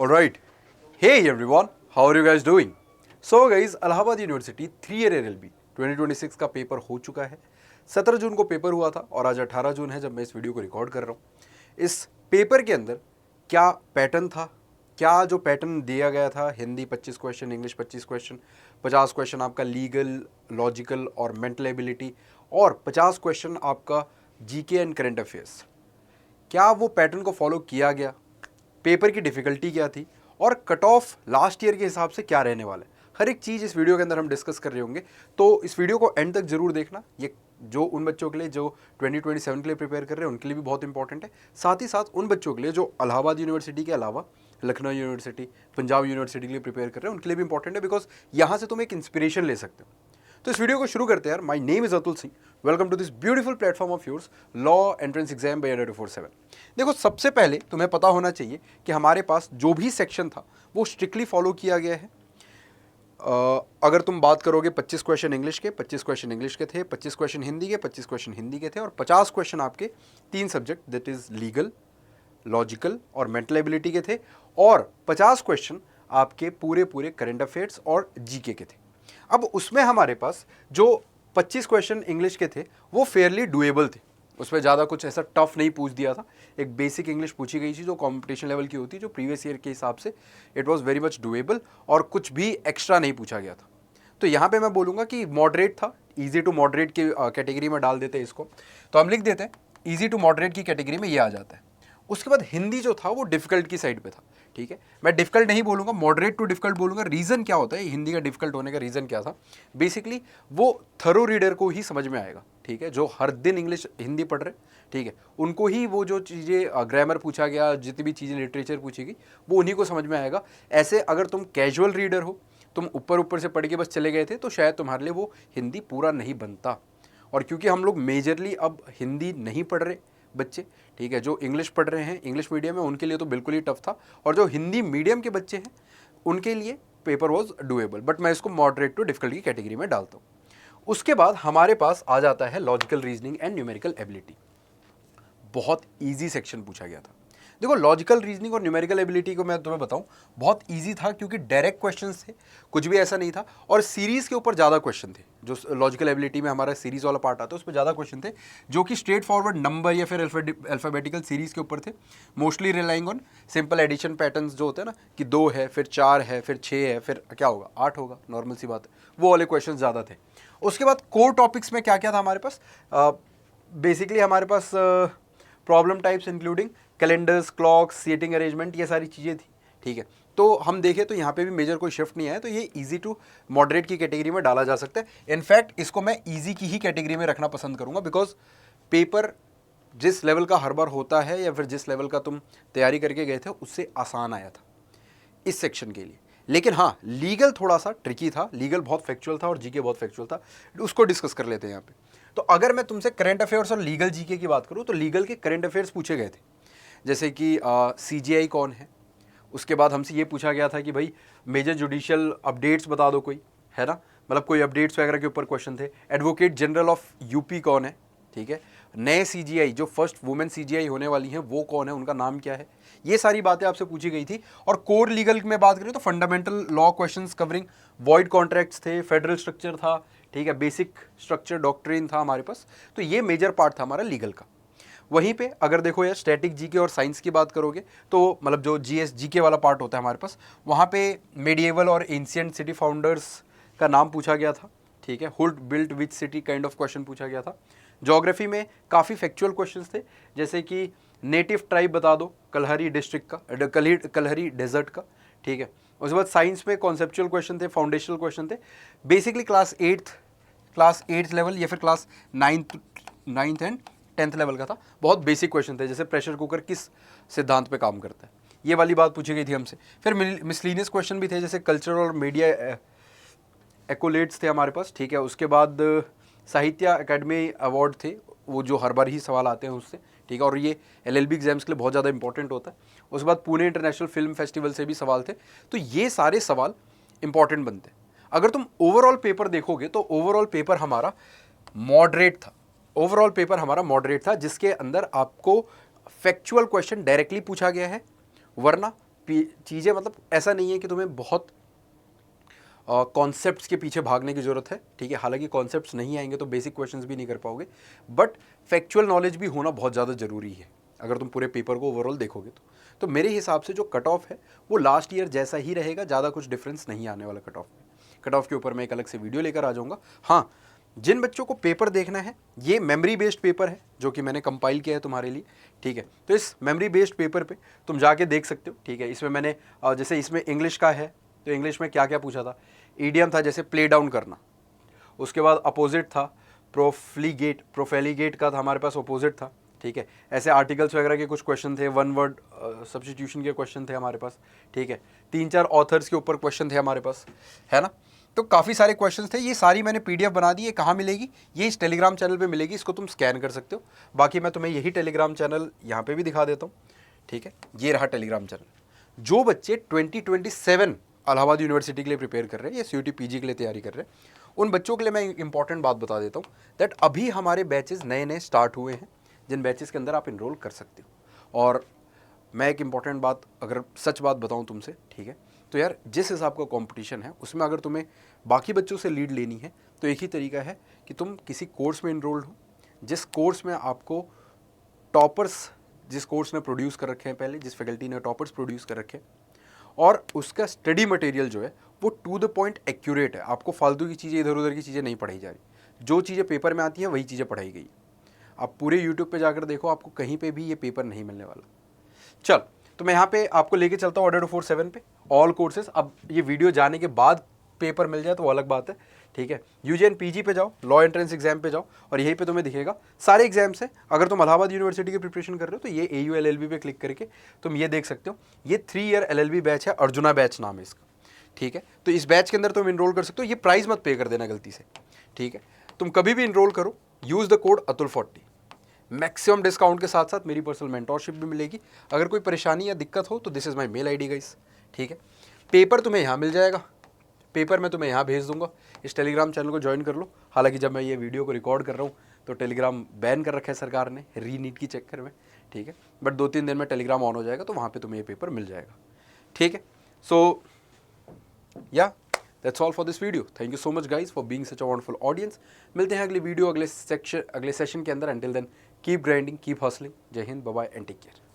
Alright. Hey everyone, how are you guys doing? So guys, Allahabad university 3 year LLB 2026 का paper हो चुका है। 17 जून को पेपर हुआ था और आज 18 जून है जब मैं इस वीडियो को रिकॉर्ड कर रहा हूँ। इस पेपर के अंदर क्या पैटर्न था, क्या जो पैटर्न दिया गया था, Hindi 25 question, English 25 question, 50 question आपका लीगल, लॉजिकल और मेंटल एबिलिटी और 50 क्वेश्चन आपका जीके एंड करंट अफेयर्स, क्या वो पैटर्न को फॉलो किया गया? पेपर की डिफ़िकल्टी क्या थी और कट ऑफ लास्ट ईयर के हिसाब से क्या रहने वाला है, हर एक चीज़ इस वीडियो के अंदर हम डिस्कस कर रहे होंगे। तो इस वीडियो को एंड तक जरूर देखना। ये जो उन बच्चों के लिए जो 2027 के लिए प्रिपेयर कर रहे हैं उनके लिए भी बहुत इंपॉर्टेंट है, साथ ही साथ उन बच्चों के लिए जो इलाहाबाद यूनिवर्सिटी के अलावा लखनऊ यूनिवर्सिटी, पंजाब यूनिवर्सिटी के लिए प्रिपेयर कर रहे हैं उनके लिए भी इंपॉर्टेंट है, बिकॉज यहाँ से तुम एक इंस्पिरेशन ले सकते हो। तो इस वीडियो को शुरू करते हैं यार। My name is Atul Singh, welcome to this beautiful platform of yours, law entrance exam by 24/7। देखो, सबसे पहले तुम्हें पता होना चाहिए कि हमारे पास जो भी सेक्शन था वो स्ट्रिक्टली फॉलो किया गया है। अगर तुम बात करोगे 25 क्वेश्चन इंग्लिश के, 25 क्वेश्चन इंग्लिश के थे, 25 क्वेश्चन हिंदी के, 25 क्वेश्चन हिंदी के थे और 50 क्वेश्चन आपके 3 subject that is legal, logical और मेंटल एबिलिटी के थे और 50 क्वेश्चन आपके पूरे करंट अफेयर्स और जीके के थे। अब उसमें हमारे पास जो 25 क्वेश्चन इंग्लिश के थे वो फेयरली डुएबल थे, उसमें ज़्यादा कुछ ऐसा टफ नहीं पूछ दिया था। एक बेसिक इंग्लिश पूछी गई थी जो कंपटीशन लेवल की होती है, जो प्रीवियस ईयर के हिसाब से it was very much doable और कुछ भी एक्स्ट्रा नहीं पूछा गया था। तो यहाँ पे मैं बोलूँगा कि मॉडरेट था, इजी टू मॉडरेट की कैटेगरी में डाल देते हैं इसको। तो हम लिख देते हैं ईजी टू मॉडरेट की कैटेगरी में ये आ जाता है। उसके बाद हिंदी जो था वो डिफिकल्ट की साइड पे था, ठीक है। मैं डिफिकल्ट नहीं बोलूँगा, मॉडरेट टू डिफिकल्ट बोलूँगा। रीज़न क्या होता है हिंदी का डिफिकल्ट होने का, रीज़न क्या था? बेसिकली वो थरो रीडर को ही समझ में आएगा, ठीक है, जो हर दिन इंग्लिश हिंदी पढ़ रहे, ठीक है, उनको ही वो जो चीज़ें ग्रामर पूछा गया, जितनी भी चीज़ें लिटरेचर पूछी गई वो उन्हीं को समझ में आएगा। ऐसे अगर तुम कैजुअल रीडर हो, तुम ऊपर से पढ़ के बस चले गए थे, तो शायद तुम्हारे लिए वो हिंदी पूरा नहीं बनता। और क्योंकि हम लोग मेजरली अब हिंदी नहीं पढ़ रहे बच्चे, ठीक है, जो इंग्लिश पढ़ रहे हैं इंग्लिश मीडियम में, उनके लिए तो बिल्कुल ही टफ था, और जो हिंदी मीडियम के बच्चे हैं उनके लिए पेपर वॉज डुएबल, बट मैं इसको मॉडरेट टू डिफिकल्ट की कैटेगरी में डालता हूँ। उसके बाद हमारे पास आ जाता है logical reasoning and numerical ability. बहुत ईजी सेक्शन पूछा गया था। देखो, लॉजिकल रीजनिंग और न्यूमेरिकल एबिलिटी को मैं तुम्हें बताऊं, बहुत इजी था क्योंकि डायरेक्ट क्वेश्चंस थे, कुछ भी ऐसा नहीं था, और सीरीज के ऊपर ज़्यादा क्वेश्चन थे। जो लॉजिकल एबिलिटी में हमारा सीरीज वाला पार्ट आता है उस पर ज़्यादा क्वेश्चन थे, जो कि स्ट्रेट फॉरवर्ड नंबर या फिर अल्फ़ाबेटिकल सीरीज के ऊपर थे, mostly relying on simple addition patterns जो होते हैं ना, कि 2 है, फिर 4 है, फिर 6 है, फिर क्या होगा, 8 होगा, नॉर्मल सी बात है, वो वाले क्वेश्चन ज़्यादा थे। उसके बाद कोर टॉपिक्स में क्या क्या था हमारे पास? बेसिकली हमारे पास problem types including calendars, clocks, seating arrangement, ये सारी चीज़ें थी, ठीक है। तो हम देखें तो यहाँ पे भी मेजर कोई शिफ्ट नहीं आया, तो ये इजी टू मॉडरेट की कैटेगरी में डाला जा सकता है। इनफैक्ट इसको मैं इजी की ही कैटेगरी में रखना पसंद करूँगा, बिकॉज पेपर जिस लेवल का हर बार होता है या फिर जिस लेवल का तुम तैयारी करके गए थे उससे आसान आया था इस सेक्शन के लिए। लेकिन हाँ, लीगल थोड़ा सा ट्रिकी था, लीगल बहुत फैक्चुअल था और जीके बहुत फैक्चुअल था, उसको डिस्कस कर लेते हैं यहाँ पे। तो अगर मैं तुमसे करंट अफेयर्स और लीगल जीके की बात करूँ तो लीगल के करंट अफेयर्स पूछे गए थे, जैसे कि CGI कौन है। उसके बाद हमसे ये पूछा गया था कि भाई मेजर जुडिशियल अपडेट्स बता दो कोई, है ना, मतलब कोई अपडेट्स वगैरह के ऊपर क्वेश्चन थे। एडवोकेट जनरल ऑफ यूपी कौन है, ठीक है। नए CGI, जो फर्स्ट वुमेन CGI होने वाली हैं, वो कौन है, उनका नाम क्या है, ये सारी बातें आपसे पूछी गई थी। और कोर लीगल में बात करें तो fundamental law questions covering void contracts थे, फेडरल स्ट्रक्चर था, ठीक है, बेसिक स्ट्रक्चर डॉक्ट्रिन था हमारे पास। तो ये मेजर पार्ट था हमारा लीगल का। वहीं पे अगर देखो यार, स्टैटिक जीके और साइंस की बात करोगे तो मतलब जो GS जीके वाला पार्ट होता है हमारे पास, वहाँ पे मेडिएवल और एंशिएंट सिटी फाउंडर्स का नाम पूछा गया था, ठीक है। Hood built which city kind of question पूछा गया था। ज्योग्राफी में काफ़ी फैक्चुअल क्वेश्चंस थे, जैसे कि नेटिव ट्राइब बता दो कलहरी डिस्ट्रिक्ट का, कलहरी डेजर्ट का, ठीक है। उसके बाद साइंस में कॉन्सेप्चुअल क्वेश्चन थे, फाउंडेशनल क्वेश्चन थे, बेसिकली क्लास 8th लेवल या फिर class 9th and 10th level का था। बहुत बेसिक क्वेश्चन थे, जैसे प्रेशर कुकर किस सिद्धांत पे काम करता है, ये वाली बात पूछी गई थी हमसे। फिर मिसलीनियस क्वेश्चन भी थे, जैसे कल्चर और मीडिया एक्कोलेट्स थे हमारे पास, ठीक है। उसके बाद साहित्य अकेडमी अवार्ड थे, वो जो हर बार ही सवाल आते हैं उससे, ठीक है, और ये LLB एग्जाम्स के लिए बहुत ज़्यादा इंपॉर्टेंट होता है। उसके बाद पुणे इंटरनेशनल फिल्म फेस्टिवल से भी सवाल थे। तो ये सारे सवाल इंपॉर्टेंट बनते हैं। अगर तुम ओवरऑल पेपर देखोगे तो ओवरऑल पेपर हमारा मॉडरेट था, जिसके अंदर आपको फैक्चुअल क्वेश्चन डायरेक्टली पूछा गया है, वरना चीज़ें मतलब ऐसा नहीं है कि तुम्हें बहुत कॉन्सेप्ट्स के पीछे भागने की ज़रूरत है, ठीक है। हालांकि कॉन्सेप्ट्स नहीं आएंगे तो बेसिक क्वेश्चंस भी नहीं कर पाओगे, बट फैक्चुअल नॉलेज भी होना बहुत ज़्यादा ज़रूरी है अगर तुम पूरे पेपर को ओवरऑल देखोगे तो मेरे हिसाब से जो कट ऑफ है वो लास्ट ईयर जैसा ही रहेगा, ज़्यादा कुछ डिफरेंस नहीं आने वाला कट ऑफ में। कट ऑफ के ऊपर मैं एक अलग से वीडियो लेकर आ जाऊँगा। हाँ, जिन बच्चों को पेपर देखना है, ये मेमोरी बेस्ड पेपर है जो कि मैंने कंपाइल किया है तुम्हारे लिए, ठीक है। तो इस मेमोरी बेस्ड पेपर पे तुम जाके देख सकते हो, ठीक है। इसमें मैंने जैसे इसमें इंग्लिश का है तो इंग्लिश में क्या क्या पूछा था, ईडियम था जैसे प्ले डाउन करना, उसके बाद अपोजिट था प्रोफेलिगेट का था हमारे पास अपोजिट था, ठीक है। ऐसे आर्टिकल्स वगैरह के कुछ क्वेश्चन थे, वन वर्ड सब्स्टिट्यूशन के क्वेश्चन थे हमारे पास, ठीक है। 3-4 ऑथर्स के ऊपर क्वेश्चन थे हमारे पास, है ना। तो काफ़ी सारे क्वेश्चन थे, ये सारी मैंने पीडीएफ बना दी है। कहाँ मिलेगी? ये इस टेलीग्राम चैनल पे मिलेगी, इसको तुम स्कैन कर सकते हो। बाकी मैं तुम्हें यही टेलीग्राम चैनल यहाँ पे भी दिखा देता हूँ, ठीक है। ये रहा टेलीग्राम चैनल। जो बच्चे 2027 इलाहाबाद यूनिवर्सिटी के लिए प्रिपेयर कर रहे हैं या सीयूटी पीजी के लिए तैयारी कर रहे हैं, उन बच्चों के लिए मैं एक इंपॉर्टेंट बात बता देता हूँ दैट अभी हमारे बैचेस नए नए स्टार्ट हुए हैं, जिन बैचेस के अंदर आप इनरोल कर सकते हो। और मैं एक इंपॉर्टेंट बात, अगर सच बात बताऊँ तुमसे, ठीक है, तो यार जिस हिसाब का कंपटीशन है उसमें अगर तुम्हें बाकी बच्चों से लीड लेनी है तो एक ही तरीका है कि तुम किसी कोर्स में इनरोल्ड हो, जिस कोर्स में आपको टॉपर्स, जिस कोर्स ने प्रोड्यूस कर रखे हैं पहले, जिस फैकल्टी ने टॉपर्स प्रोड्यूस कर रखे हैं, और उसका स्टडी मटेरियल जो है वो टू द पॉइंट एक्यूरेट है। आपको फालतू की चीज़ें, इधर उधर की चीज़ें नहीं पढ़ाई जा रही, जो चीज़ें पेपर में आती हैं वही चीज़ें पढ़ाई गई। आप पूरे यूट्यूब पे जाकर देखो, आपको कहीं पे भी ये पेपर नहीं मिलने वाला। चल, तो मैं यहाँ पे आपको लेके चलता हूँ ऑर्डर 247 पे, ऑल कोर्सेज। अब ये वीडियो जाने के बाद पेपर मिल जाए तो वो अलग बात है, ठीक है। यूजीएन पीजी पे जाओ, लॉ एंट्रेंस एग्जाम पे जाओ, और यहीं पे तुम्हें दिखेगा सारे एग्जाम्स हैं। अगर तुम इलाहाबाद यूनिवर्सिटी की प्रिपरेशन कर रहे हो तो ये AU LLB पे क्लिक करके तुम ये देख सकते हो। ये 3 ईयर LLB बैच है, अर्जुना बैच नाम है इसका, ठीक है। तो इस बैच के अंदर तुम इनरोल कर सकते हो। ये प्राइस मत पे कर देना गलती से, ठीक है। तुम कभी भी इनरोल करो, यूज़ द कोड अतुल40, मैक्सिमम डिस्काउंट के साथ साथ मेरी पर्सनल मेंटोरशिप भी मिलेगी। अगर कोई परेशानी या दिक्कत हो तो this is my mail ID guys, ठीक है। पेपर तुम्हें यहाँ मिल जाएगा, पेपर मैं तुम्हें यहाँ भेज दूंगा। इस टेलीग्राम चैनल को ज्वाइन कर लो। हालांकि जब मैं ये वीडियो को रिकॉर्ड कर रहा हूँ तो टेलीग्राम बैन कर रखा है सरकार ने, रीनीट की चक्कर में, ठीक है। बट 2-3 दिन में टेलीग्राम ऑन हो जाएगा तो वहाँ पे तुम्हें ये पेपर मिल जाएगा, ठीक है। So yeah that's all for this video. Thank you so much guys for being such a wonderful audience. मिलते हैं अगली वीडियो, अगले सेशन के अंदर। Until then keep grinding, keep hustling. जय हिंद, bye bye and take care.